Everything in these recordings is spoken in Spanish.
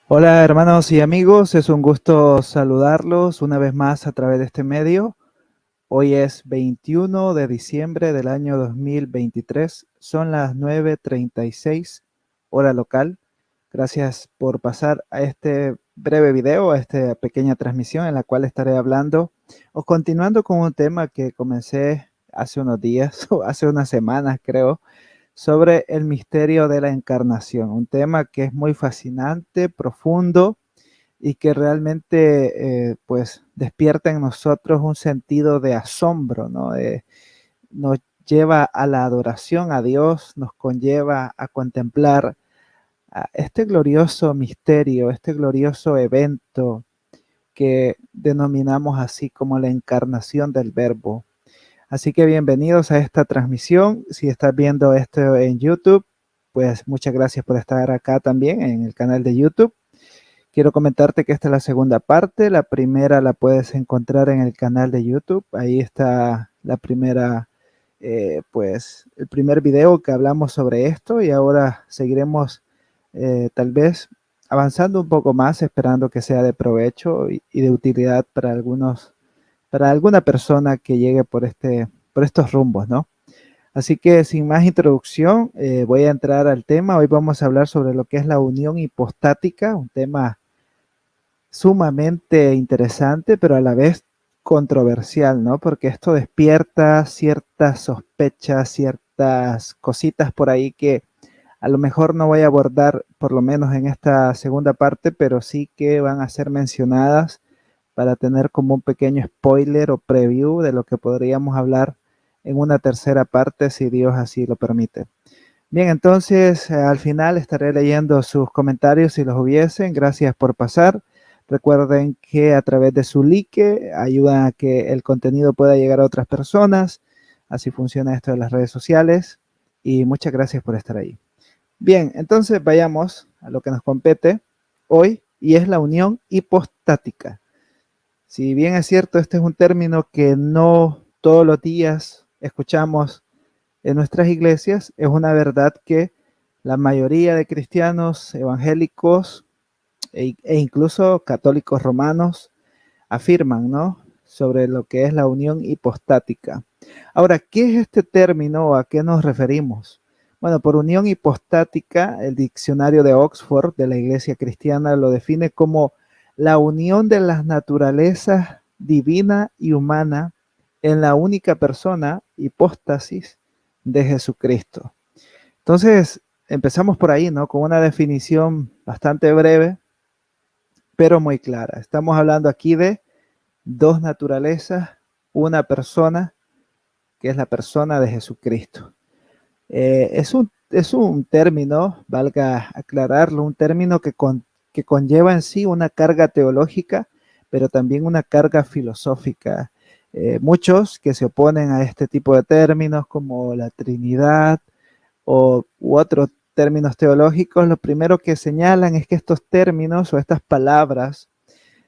Hola hermanos y amigos, es un gusto saludarlos una vez más a través de este medio. Hoy es 21 de diciembre del año 2023, son las 9:36 hora local. Gracias por pasar a este breve video, a esta pequeña transmisión en la cual estaré hablando o continuando con un tema que comencé hace unos días o hace unas semanas creo, sobre el misterio de la encarnación, un tema que es muy fascinante, profundo y que realmente pues despierta en nosotros un sentido de asombro, ¿no? Nos lleva a la adoración a Dios, nos conlleva a contemplar a este glorioso misterio, este glorioso evento que denominamos así como la encarnación del Verbo. Así que bienvenidos a esta transmisión. Si estás viendo esto en YouTube, pues muchas gracias por estar acá también en el canal de YouTube. Quiero comentarte que esta es la segunda parte. La primera la puedes encontrar en el canal de YouTube. Ahí está la primera, pues el primer video que hablamos sobre esto y ahora seguiremos tal vez avanzando un poco más, esperando que sea de provecho y de utilidad para para alguna persona que llegue por estos rumbos, ¿no? Así que sin más introducción, voy a entrar al tema. Hoy vamos a hablar sobre lo que es la unión hipostática, un tema sumamente interesante, pero a la vez controversial, ¿no? Porque esto despierta ciertas sospechas, ciertas cositas por ahí que a lo mejor no voy a abordar, por lo menos en esta segunda parte, pero sí que van a ser mencionadas para tener como un pequeño spoiler o preview de lo que podríamos hablar en una tercera parte, si Dios así lo permite. Bien, entonces al final estaré leyendo sus comentarios si los hubiesen. Gracias por pasar. Recuerden que a través de su like ayudan a que el contenido pueda llegar a otras personas. Así funciona esto de las redes sociales. Y muchas gracias por estar ahí. Bien, entonces vayamos a lo que nos compete hoy y es la unión hipostática. Si bien es cierto, este es un término que no todos los días escuchamos en nuestras iglesias, es una verdad que la mayoría de cristianos evangélicos e incluso católicos romanos afirman, ¿no? Sobre lo que es la unión hipostática. Ahora, ¿qué es este término o a qué nos referimos? Bueno, por unión hipostática, el diccionario de Oxford de la Iglesia Cristiana lo define como la unión de las naturalezas divina y humana en la única persona, hipóstasis, de Jesucristo. Entonces, empezamos por ahí, ¿no? Con una definición bastante breve, pero muy clara. Estamos hablando aquí de dos naturalezas, una persona, que es la persona de Jesucristo. Es un término, valga aclararlo, un término que conlleva en sí una carga teológica, pero también una carga filosófica. Muchos que se oponen a este tipo de términos como la Trinidad u otros términos teológicos, lo primero que señalan es que estos términos o estas palabras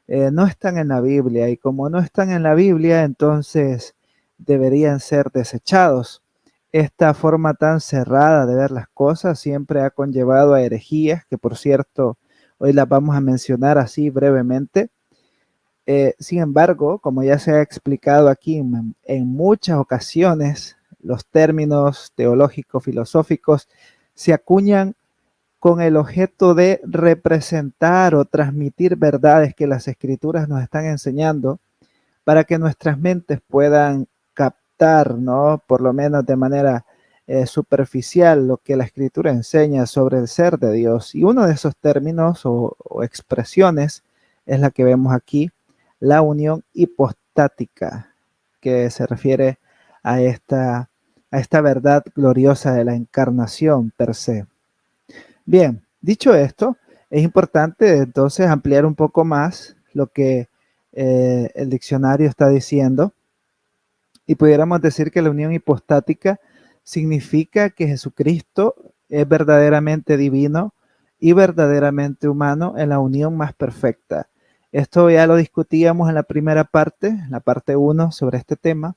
no están en la Biblia y como no están en la Biblia, entonces deberían ser desechados. Esta forma tan cerrada de ver las cosas siempre ha conllevado a herejías, que por cierto, hoy las vamos a mencionar así brevemente. Sin embargo, como ya se ha explicado aquí en muchas ocasiones, los términos teológicos, filosóficos, se acuñan con el objeto de representar o transmitir verdades que las escrituras nos están enseñando para que nuestras mentes puedan captar, ¿no? Por lo menos de manera superficial lo que la escritura enseña sobre el ser de Dios. Y uno de esos términos o expresiones es la que vemos aquí, la unión hipostática, que se refiere a a esta verdad gloriosa de la encarnación per se. Bien, dicho esto, es importante entonces ampliar un poco más lo que el diccionario está diciendo y pudiéramos decir que la unión hipostática significa que Jesucristo es verdaderamente divino y verdaderamente humano en la unión más perfecta. Esto ya lo discutíamos en la primera parte, la parte uno sobre este tema,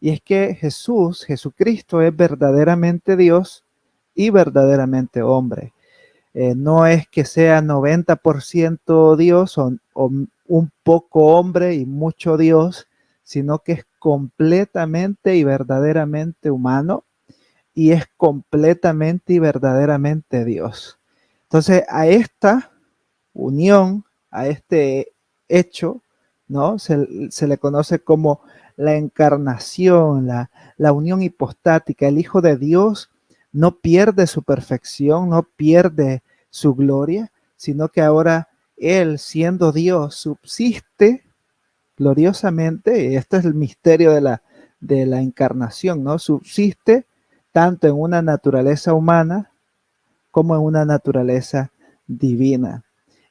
y es que Jesucristo es verdaderamente Dios y verdaderamente hombre. No es que sea 90% Dios o un poco hombre y mucho Dios, sino que es completamente y verdaderamente humano y es completamente y verdaderamente Dios. Entonces, a esta unión, a este hecho, ¿no? Se le conoce como la encarnación, la unión hipostática. El Hijo de Dios no pierde su perfección, no pierde su gloria, sino que ahora Él, siendo Dios, subsiste gloriosamente, y este es el misterio de la encarnación, ¿no? Subsiste tanto en una naturaleza humana como en una naturaleza divina.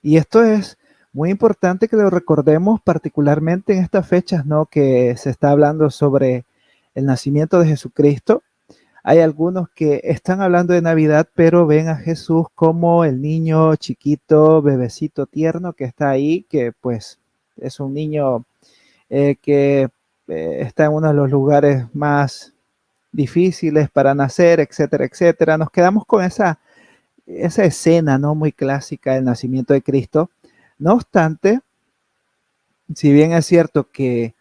Y esto es muy importante que lo recordemos particularmente en estas fechas, ¿no? Que se está hablando sobre el nacimiento de Jesucristo. Hay algunos que están hablando de Navidad, pero ven a Jesús como el niño chiquito, bebecito tierno que está ahí, que pues es un niño que está en uno de los lugares más difíciles para nacer, etcétera, etcétera. Nos quedamos con esa escena, ¿no? Muy clásica del nacimiento de Cristo. No obstante, si bien es cierto que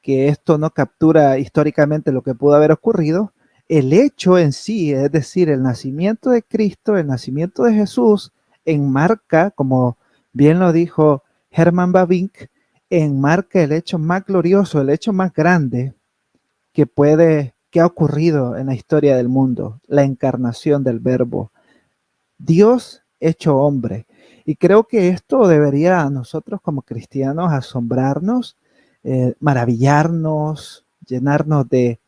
esto no captura históricamente lo que pudo haber ocurrido, el hecho en sí, es decir, el nacimiento de Cristo, el nacimiento de Jesús, enmarca, como bien lo dijo Herman Bavinck, enmarca el hecho más glorioso, el hecho más grande que ha ocurrido en la historia del mundo, la encarnación del Verbo, Dios hecho hombre. Y creo que esto debería a nosotros como cristianos asombrarnos, maravillarnos, llenarnos de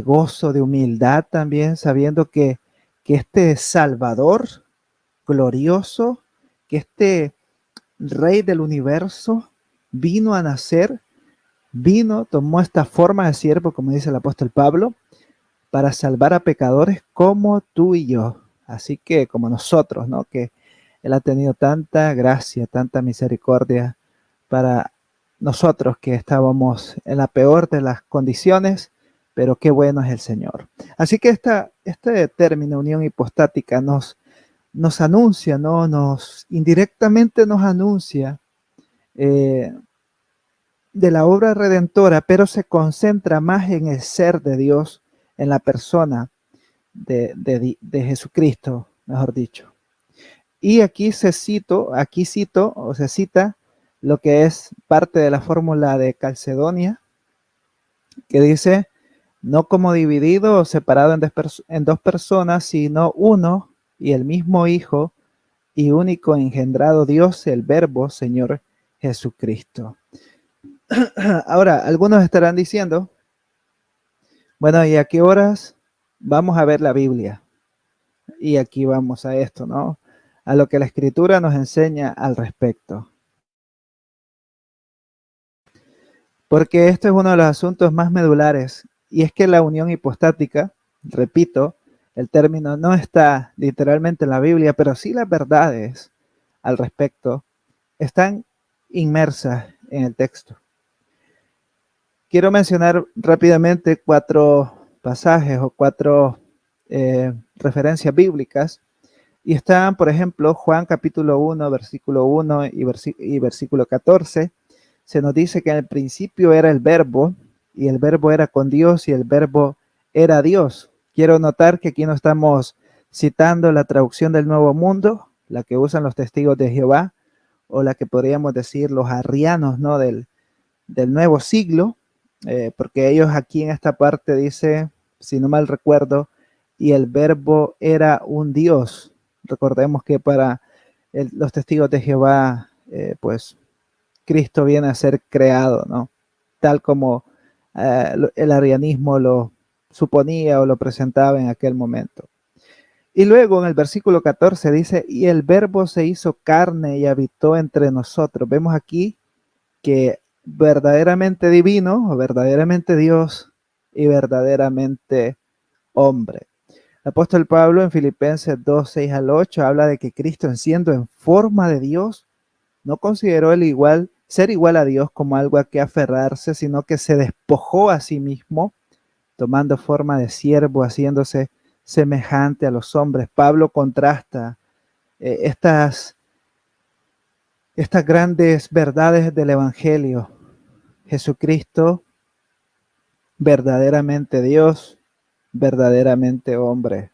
gozo, de humildad también, sabiendo que este Salvador glorioso, que este Rey del universo vino a nacer, vino, tomó esta forma de siervo, como dice el apóstol Pablo, para salvar a pecadores como tú y yo. Así que como nosotros, ¿no? Que Él ha tenido tanta gracia, tanta misericordia para nosotros que estábamos en la peor de las condiciones, pero qué bueno es el Señor. Así que este término unión hipostática nos anuncia, ¿no? Indirectamente nos anuncia eh, de la obra redentora, pero se concentra más en el ser de Dios, en la persona de Jesucristo, mejor dicho. Y aquí cito o se cita lo que es parte de la fórmula de Calcedonia, que dice, no como dividido o separado en dos personas, sino uno y el mismo Hijo y único engendrado Dios, el Verbo, Señor Jesucristo. Ahora, algunos estarán diciendo, bueno, ¿y a qué horas vamos a ver la Biblia? Y aquí vamos a esto, ¿no? A lo que la Escritura nos enseña al respecto. Porque esto es uno de los asuntos más medulares, y es que la unión hipostática, repito, el término no está literalmente en la Biblia, pero sí las verdades al respecto están inmersas en el texto. Quiero mencionar rápidamente 4 pasajes o 4 referencias bíblicas. Y están, por ejemplo, Juan capítulo 1, versículo 1 y versículo 14. Se nos dice que en el principio era el verbo, y el verbo era con Dios, y el verbo era Dios. Quiero notar que aquí no estamos citando la traducción del Nuevo Mundo, la que usan los testigos de Jehová, o la que podríamos decir los arrianos, ¿no? Del nuevo siglo, porque ellos aquí en esta parte dice, si no mal recuerdo, y el verbo era un Dios. Recordemos que para los testigos de Jehová, pues Cristo viene a ser creado, ¿no? Tal como el arianismo lo suponía o lo presentaba en aquel momento. Y luego en el versículo 14 dice, y el verbo se hizo carne y habitó entre nosotros. Vemos aquí que verdaderamente divino, o verdaderamente Dios y verdaderamente hombre. El apóstol Pablo en Filipenses 2, 6 al 8 habla de que Cristo, siendo en forma de Dios, no consideró ser igual a Dios como algo a que aferrarse, sino que se despojó a sí mismo, tomando forma de siervo, haciéndose semejante a los hombres. Pablo contrasta estas grandes verdades del Evangelio. Jesucristo, verdaderamente Dios, verdaderamente hombre.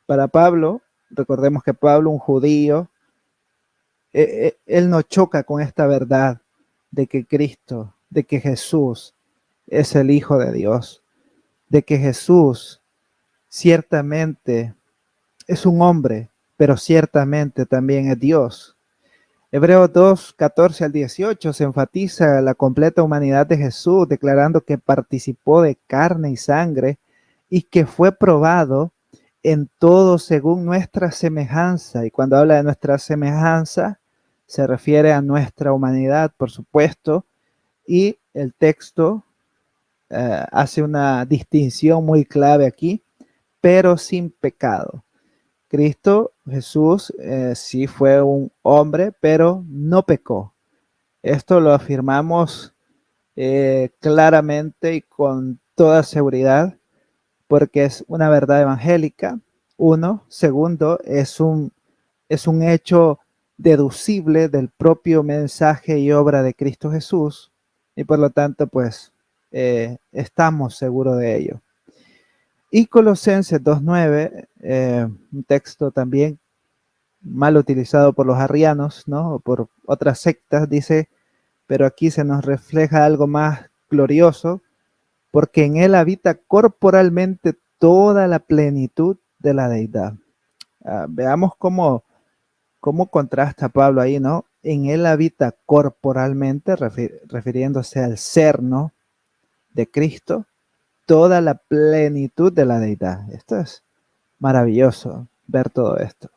Para Pablo, recordemos que Pablo, un judío, él no choca con esta verdad de que Cristo, de que Jesús es el Hijo de Dios, de que Jesús ciertamente es un hombre, pero ciertamente también es Dios. Hebreos 2, 14 al 18 se enfatiza la completa humanidad de Jesús, declarando que participó de carne y sangre y que fue probado en todo según nuestra semejanza. Y cuando habla de nuestra semejanza, se refiere a nuestra humanidad, por supuesto, y el texto hace una distinción muy clave aquí, pero sin pecado. Cristo Jesús sí fue un hombre, pero no pecó. Esto lo afirmamos claramente y con toda seguridad, porque es una verdad evangélica. Uno, segundo, es un hecho deducible del propio mensaje y obra de Cristo Jesús, y por lo tanto, pues, estamos seguros de ello. Y Colosenses 2.9, un texto también mal utilizado por los arrianos, ¿no? O por otras sectas, dice, pero aquí se nos refleja algo más glorioso, porque en él habita corporalmente toda la plenitud de la deidad. Veamos cómo contrasta Pablo ahí, ¿no? En él habita corporalmente, refiriéndose al ser, ¿no? De Cristo, toda la plenitud de la deidad. Esto es maravilloso, ver todo esto.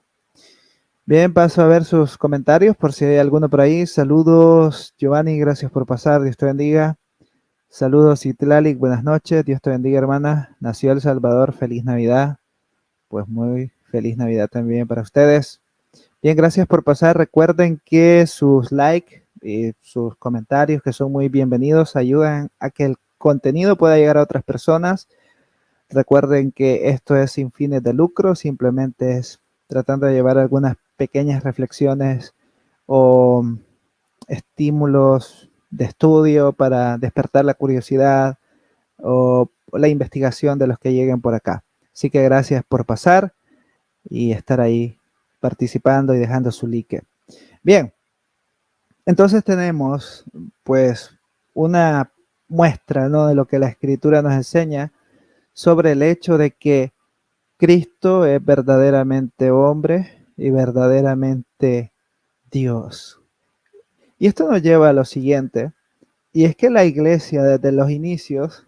Bien, paso a ver sus comentarios por si hay alguno por ahí. Saludos, Giovanni, gracias por pasar, Dios te bendiga. Saludos, Itlalik, buenas noches, Dios te bendiga, hermana. Nació El Salvador, feliz Navidad. Pues muy feliz Navidad también para ustedes. Bien, gracias por pasar. Recuerden que sus likes y sus comentarios, que son muy bienvenidos, ayudan a que el contenido pueda llegar a otras personas. Recuerden que esto es sin fines de lucro, simplemente es tratando de llevar algunas pequeñas reflexiones o estímulos de estudio para despertar la curiosidad o la investigación de los que lleguen por acá. Así que gracias por pasar y estar ahí participando y dejando su like. Bien, entonces tenemos pues una muestra, ¿no?, de lo que la escritura nos enseña sobre el hecho de que Cristo es verdaderamente hombre y verdaderamente Dios. Y esto nos lleva a lo siguiente, y es que la iglesia desde los inicios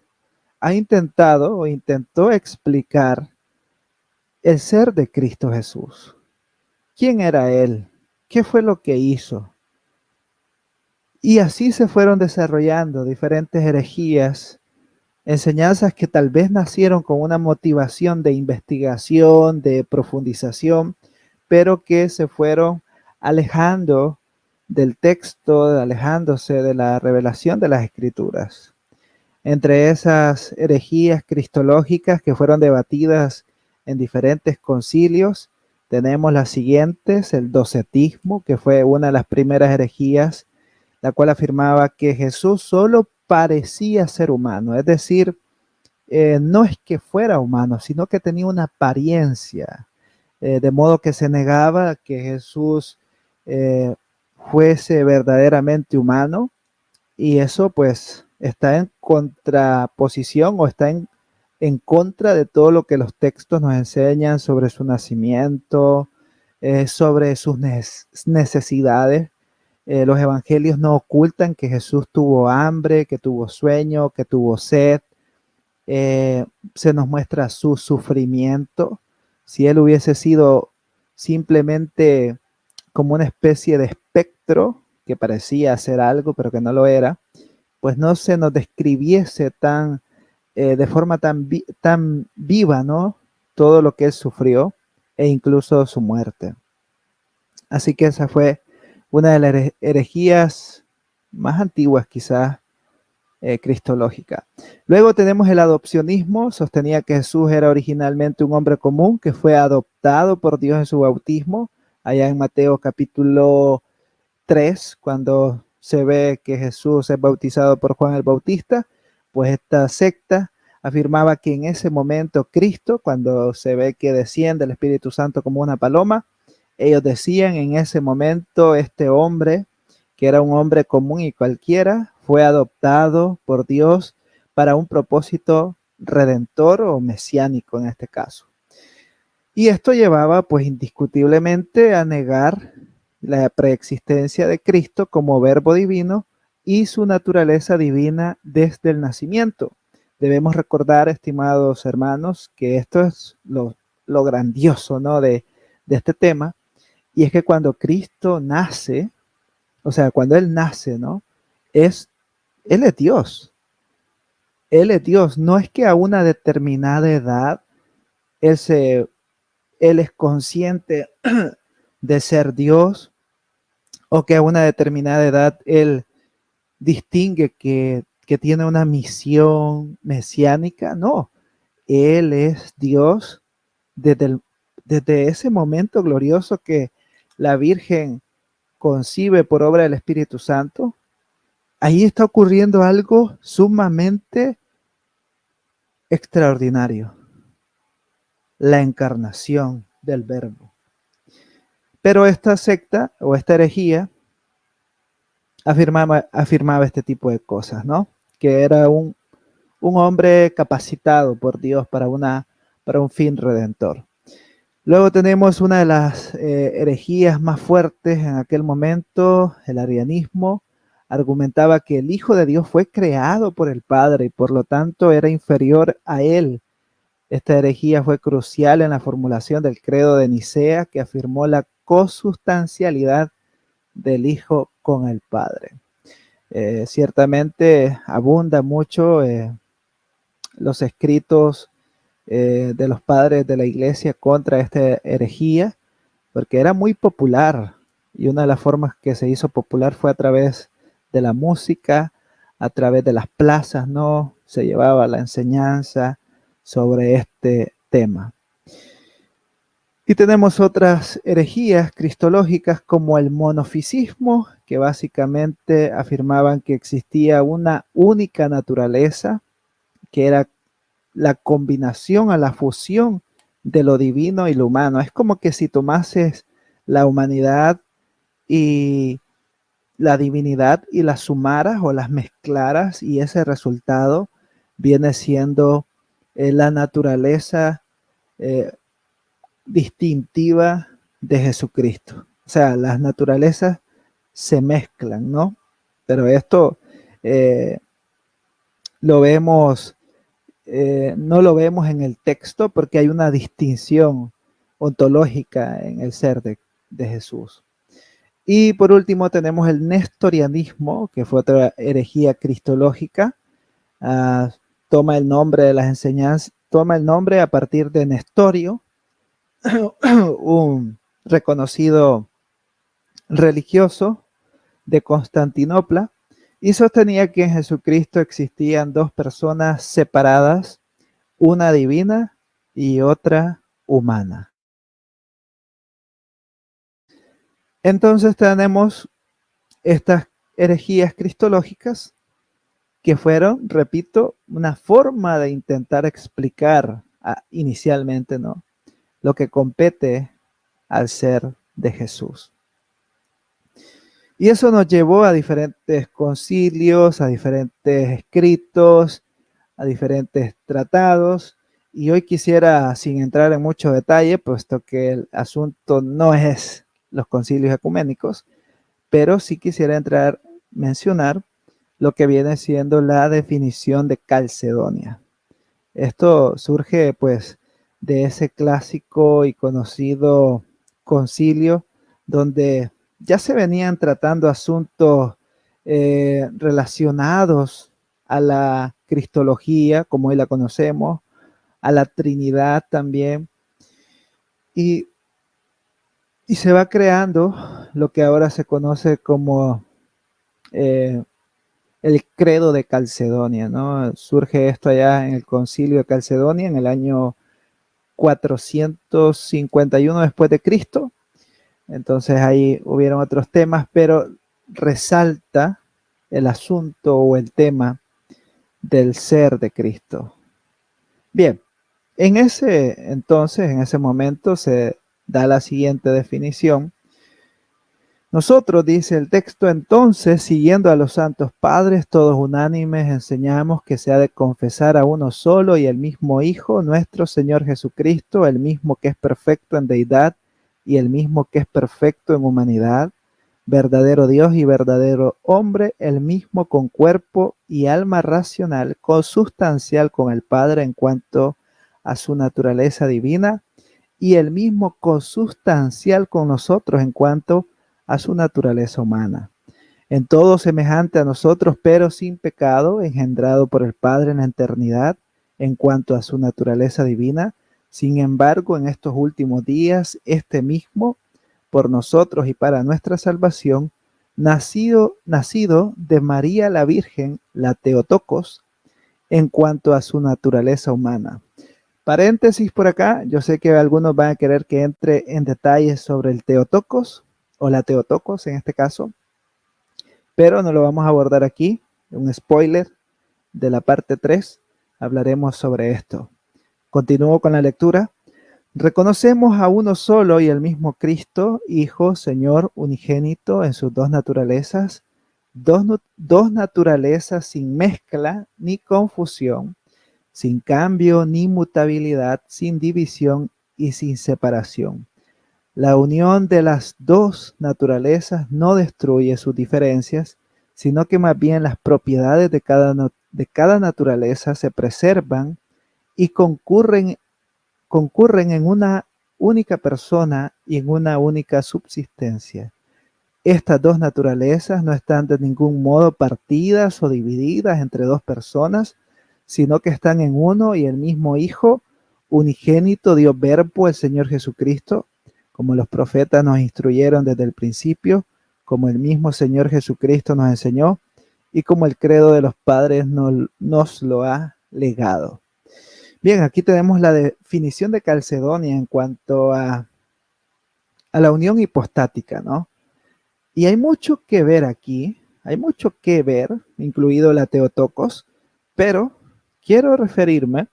ha intentado o intentó explicar el ser de Cristo Jesús. ¿Quién era Él? ¿Qué fue lo que hizo? Y así se fueron desarrollando diferentes herejías, enseñanzas que tal vez nacieron con una motivación de investigación, de profundización, pero que se fueron alejando del texto, alejándose de la revelación de las escrituras. Entre esas herejías cristológicas que fueron debatidas en diferentes concilios, tenemos las siguientes: el docetismo, que fue una de las primeras herejías, la cual afirmaba que Jesús solo parecía ser humano, es decir, no es que fuera humano, sino que tenía una apariencia, de modo que se negaba que Jesús eh, fuese verdaderamente humano, y eso pues está en contraposición o está en contra de todo lo que los textos nos enseñan sobre su nacimiento, sobre sus necesidades. Los evangelios no ocultan que Jesús tuvo hambre, que tuvo sueño, que tuvo sed. Se nos muestra su sufrimiento. Si él hubiese sido simplemente como una especie de espectro que parecía ser algo, pero que no lo era, pues no se nos describiese de forma tan viva, ¿no?, todo lo que él sufrió e incluso su muerte. Así que esa fue una de las herejías más antiguas, quizás, cristológica. Luego tenemos el adopcionismo. Sostenía que Jesús era originalmente un hombre común que fue adoptado por Dios en su bautismo, allá en Mateo capítulo 3, cuando se ve que Jesús es bautizado por Juan el Bautista, pues esta secta afirmaba que en ese momento Cristo, cuando se ve que desciende el Espíritu Santo como una paloma, ellos decían en ese momento este hombre, que era un hombre común y cualquiera, fue adoptado por Dios para un propósito redentor o mesiánico en este caso. Y esto llevaba pues indiscutiblemente a negar la preexistencia de Cristo como verbo divino y su naturaleza divina desde el nacimiento. Debemos recordar, estimados hermanos, que esto es lo grandioso, ¿no?, de este tema, y es que cuando Cristo nace, o sea, cuando Él nace, ¿no?, Él es Dios. Él es Dios. No es que a una determinada edad Él se Él es consciente de ser Dios, o que a una determinada edad Él distingue que tiene una misión mesiánica. No, Él es Dios desde ese momento glorioso que la Virgen concibe por obra del Espíritu Santo. Ahí está ocurriendo algo sumamente extraordinario, la encarnación del Verbo. Pero esta secta o esta herejía afirmaba este tipo de cosas, ¿no? Que era un hombre capacitado por Dios para un fin redentor. Luego tenemos una de las herejías más fuertes en aquel momento, el arianismo. Argumentaba que el Hijo de Dios fue creado por el Padre y por lo tanto era inferior a Él. Esta herejía fue crucial en la formulación del credo de Nicea, que afirmó la consustancialidad del Hijo con el Padre. Ciertamente abunda mucho los escritos de los padres de la iglesia contra esta herejía, porque era muy popular, y una de las formas que se hizo popular fue a través de la música, a través de las plazas, ¿no? Se llevaba la enseñanza sobre este tema. Y tenemos otras herejías cristológicas como el monofisismo, que básicamente afirmaban que existía una única naturaleza, que era la combinación a la fusión de lo divino y lo humano. Es como que si tomases la humanidad y la divinidad y las sumaras o las mezclaras, y ese resultado viene siendo la naturaleza distintiva de Jesucristo. O sea, las naturalezas se mezclan, ¿no? Pero esto eh, lo vemos, no lo vemos en el texto porque hay una distinción ontológica en el ser de Jesús. Y por último tenemos el nestorianismo, que fue otra herejía cristológica. Toma el nombre de las enseñanzas, toma el nombre a partir de Nestorio, un reconocido religioso de Constantinopla, y sostenía que en Jesucristo existían dos personas separadas, una divina y otra humana. Entonces tenemos estas herejías cristológicas que fueron, repito, una forma de intentar explicar inicialmente, ¿no?, lo que compete al ser de Jesús. Y eso nos llevó a diferentes concilios, a diferentes escritos, a diferentes tratados. Y hoy quisiera, sin entrar en mucho detalle, puesto que el asunto no es los concilios ecuménicos, pero sí quisiera mencionar lo que viene siendo la definición de Calcedonia. Esto surge pues de ese clásico y conocido concilio donde ya se venían tratando asuntos relacionados a la cristología, como hoy la conocemos, a la Trinidad también, y, y se va creando lo que ahora se conoce como el credo de Calcedonia, ¿no? Surge esto allá en el concilio de Calcedonia en el año 451 después de Cristo, Entonces ahí hubieron otros temas, pero resalta el asunto o el tema del ser de Cristo. Bien, en ese entonces, en ese momento, se da la siguiente definición. Nosotros, dice el texto, entonces, siguiendo a los santos padres, todos unánimes, enseñamos que se ha de confesar a uno solo y el mismo Hijo, nuestro Señor Jesucristo, el mismo que es perfecto en deidad y el mismo que es perfecto en humanidad, verdadero Dios y verdadero hombre, el mismo con cuerpo y alma racional, consustancial con el Padre en cuanto a su naturaleza divina, y el mismo consustancial con nosotros en cuanto a su naturaleza humana. En todo semejante a nosotros, pero sin pecado, engendrado por el Padre en la eternidad, en cuanto a su naturaleza divina. Sin embargo, en estos últimos días, este mismo, por nosotros y para nuestra salvación, nacido de María la Virgen, la Teotocos, en cuanto a su naturaleza humana. Paréntesis por acá, yo sé que algunos van a querer que entre en detalles sobre el Teotocos, o la Teotocos en este caso, pero no lo vamos a abordar aquí. Un spoiler de la parte 3, hablaremos sobre esto. Continúo con la lectura. Reconocemos a uno solo y el mismo Cristo, Hijo, Señor, unigénito en sus dos naturalezas, dos naturalezas sin mezcla ni confusión, sin cambio ni mutabilidad, sin división y sin separación. La unión de las dos naturalezas no destruye sus diferencias, sino que más bien las propiedades de cada naturaleza se preservan y concurren en una única persona y en una única subsistencia. Estas dos naturalezas no están de ningún modo partidas o divididas entre dos personas, sino que están en uno y el mismo Hijo, unigénito, Dios Verbo, el Señor Jesucristo, como los profetas nos instruyeron desde el principio, como el mismo Señor Jesucristo nos enseñó y como el credo de los padres nos lo ha legado. Bien, aquí tenemos la definición de Calcedonia en cuanto a la unión hipostática, ¿no? Y hay mucho que ver aquí, hay mucho que ver, incluido la Teotocos, pero quiero referirme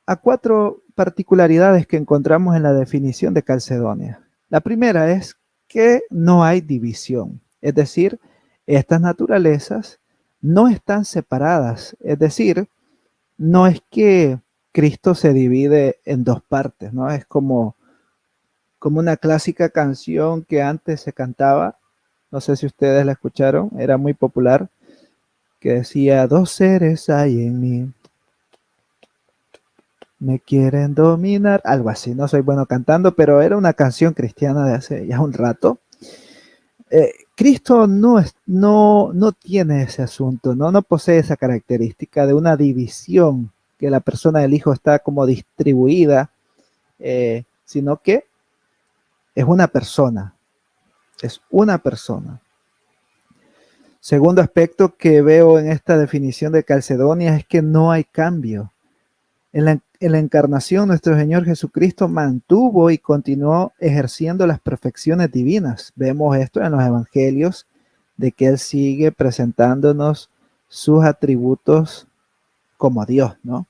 a cuatro particularidades que encontramos en la definición de Calcedonia. La primera es que no hay división, es decir, estas naturalezas no están separadas, es decir, no es que Cristo se divide en dos partes, ¿no? Es como una clásica canción que antes se cantaba, no sé si ustedes la escucharon, era muy popular, que decía, dos seres hay en mí, me quieren dominar, algo así, no soy bueno cantando, pero era una canción cristiana de hace ya un rato. Cristo no tiene ese asunto, no posee esa característica de una división, que la persona del Hijo está como distribuida, sino que es una persona, es una persona. Segundo aspecto que veo en esta definición de Calcedonia es que no hay cambio. En la encarnación, nuestro Señor Jesucristo mantuvo y continuó ejerciendo las perfecciones divinas. Vemos esto en los evangelios, de que Él sigue presentándonos sus atributos como Dios, ¿no?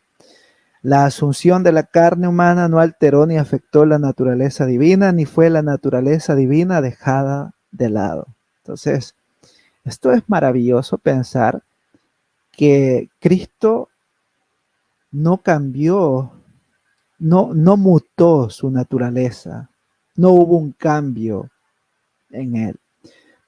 La asunción de la carne humana no alteró ni afectó la naturaleza divina, ni fue la naturaleza divina dejada de lado. Entonces, esto es maravilloso pensar que Cristo no cambió, no mutó su naturaleza, no hubo un cambio en él.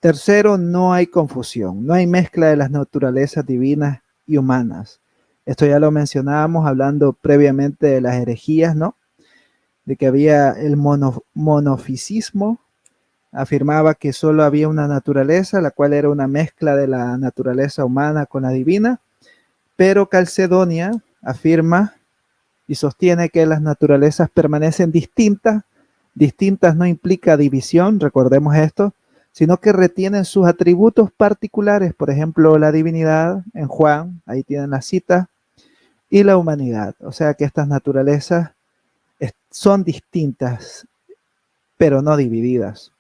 Tercero, no hay confusión, no hay mezcla de las naturalezas divinas y humanas. Esto ya lo mencionábamos hablando previamente de las herejías, ¿no? De que había el monofisismo, afirmaba que solo había una naturaleza, la cual era una mezcla de la naturaleza humana con la divina, pero Calcedonia afirma y sostiene que las naturalezas permanecen distintas. Distintas no implica división, recordemos esto, sino que retienen sus atributos particulares, por ejemplo, la divinidad en Juan, ahí tienen la cita, y la humanidad. O sea que estas naturalezas son distintas pero no divididas.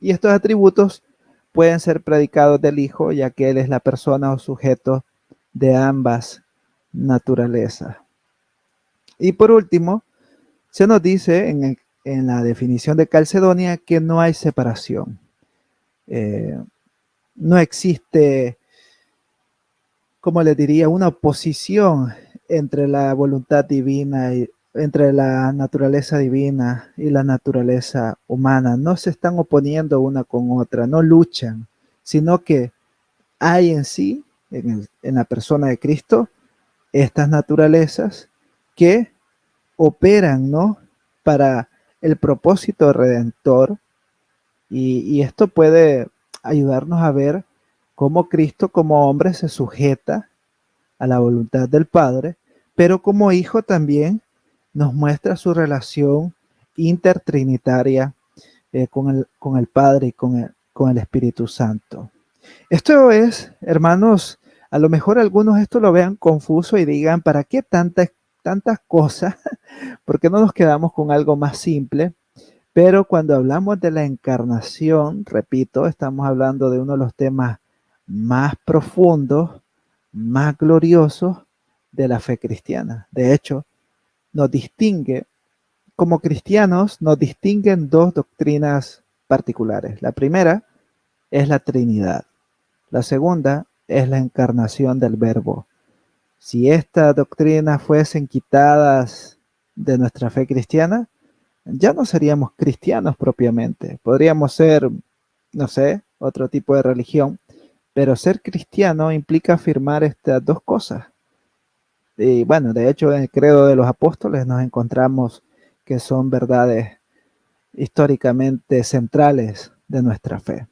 Y estos atributos pueden ser predicados del Hijo, ya que Él es la persona o sujeto de ambas naturalezas. Y por último, se nos dice en la definición de Calcedonia que no hay separación. No existe, como les diría, una oposición entre la voluntad divina y entre la naturaleza divina y la naturaleza humana. No se están oponiendo una con otra, no luchan, sino que hay en sí, en la persona de Cristo, estas naturalezas que operan, ¿no? Para el propósito redentor, y esto puede ayudarnos a ver cómo Cristo como hombre se sujeta a la voluntad del Padre, pero como hijo también nos muestra su relación intertrinitaria con el Padre y con el Espíritu Santo. Esto es, hermanos, a lo mejor algunos esto lo vean confuso y digan, ¿para qué tantas cosas? ¿Por qué no nos quedamos con algo más simple? Pero cuando hablamos de la encarnación, repito, estamos hablando de uno de los temas más profundos, más gloriosos de la fe cristiana. De hecho, nos distingue, como cristianos, nos distinguen dos doctrinas particulares. La primera es la Trinidad. La segunda es la encarnación del Verbo. Si estas doctrinas fuesen quitadas de nuestra fe cristiana, ya no seríamos cristianos propiamente. Podríamos ser, no sé, otro tipo de religión, pero ser cristiano implica afirmar estas dos cosas. Y bueno, de hecho, en el credo de los apóstoles nos encontramos que son verdades históricamente centrales de nuestra fe.